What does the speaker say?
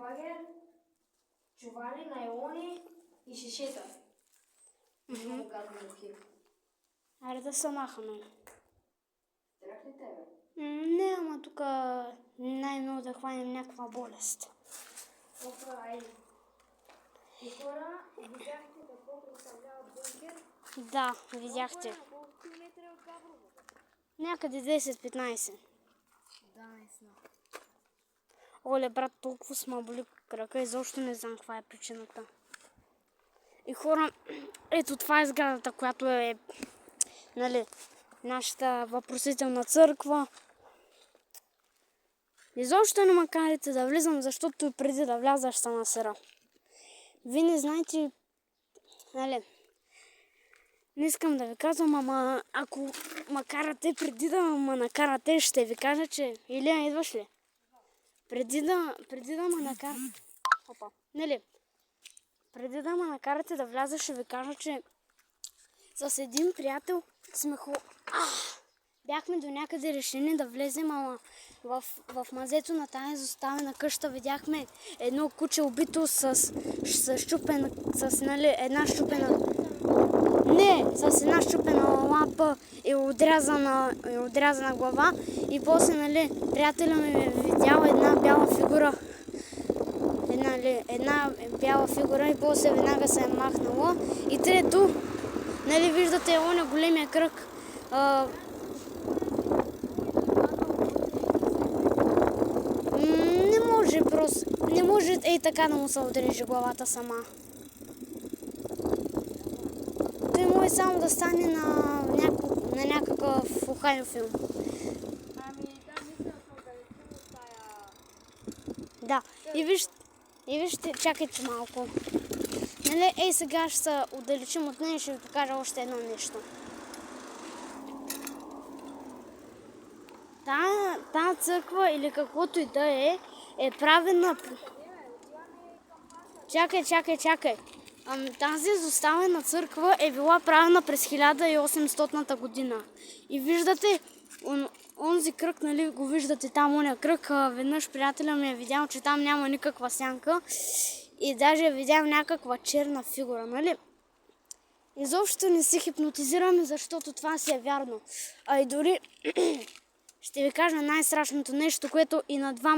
лагер, чували, найлони и шишета. Много гадно мухи. Аре да се махаме. Страх ли тебе? Не, ама тук най-много да хванем някаква болест. Опа, ай. И хора, видяхте какво представлява бункер? Да, видяхте. На колко километра от Габрово? Някъде 10-15. Да, наистина. Оле, брат, толкова сма боли крака, изобщо не знам каква е причината. И хора, ето това е сградата, която е, нали, нашата въпросителна църква. Изобщо не ме карайте да влизам, защото и преди да вляза ще се насера. Вие не знаете, нали, не искам да ви казвам, ама ако ме карате, преди да ме накарате, ще ви кажа, че... Илия, идваш ли? Преди да ме накарате... Опа, нали? Преди да ме накарате да вляза, ще ви кажа, че с един приятел сме бяхме до някъде решени да влезем, ама в мазето на тази изоставена къща видяхме едно куче убито с една щупена... Не, с една щупена лапа и отрязана глава. И после, нали, приятеля ми е видял една бяла фигура. Една бяла фигура и после веднага се е махнала. И трето, нали, виждате оня големия кръг. Не може просто, не може ей така да му се отрежи главата сама. Той може само да стане на някакъв охайно филм. Ами да, мисля да се отдалечим от тая... Да, и вижте, чакайте малко. Нали, ей сега ще се отдалечим от нея и ще ви покажа още едно нещо. Тая църква или каквото и да е правена... Чакай. Тази изоставена църква е била правена през 1800-та година. И виждате, онзи кръг, нали, го виждате там, оня кръг. Веднъж приятеля ми е видял, че там няма никаква сянка. И даже е видял някаква черна фигура, нали? Изобщо не се хипнотизираме, защото това си е вярно. А и дори ще ви кажа най-страшното нещо, което и на двама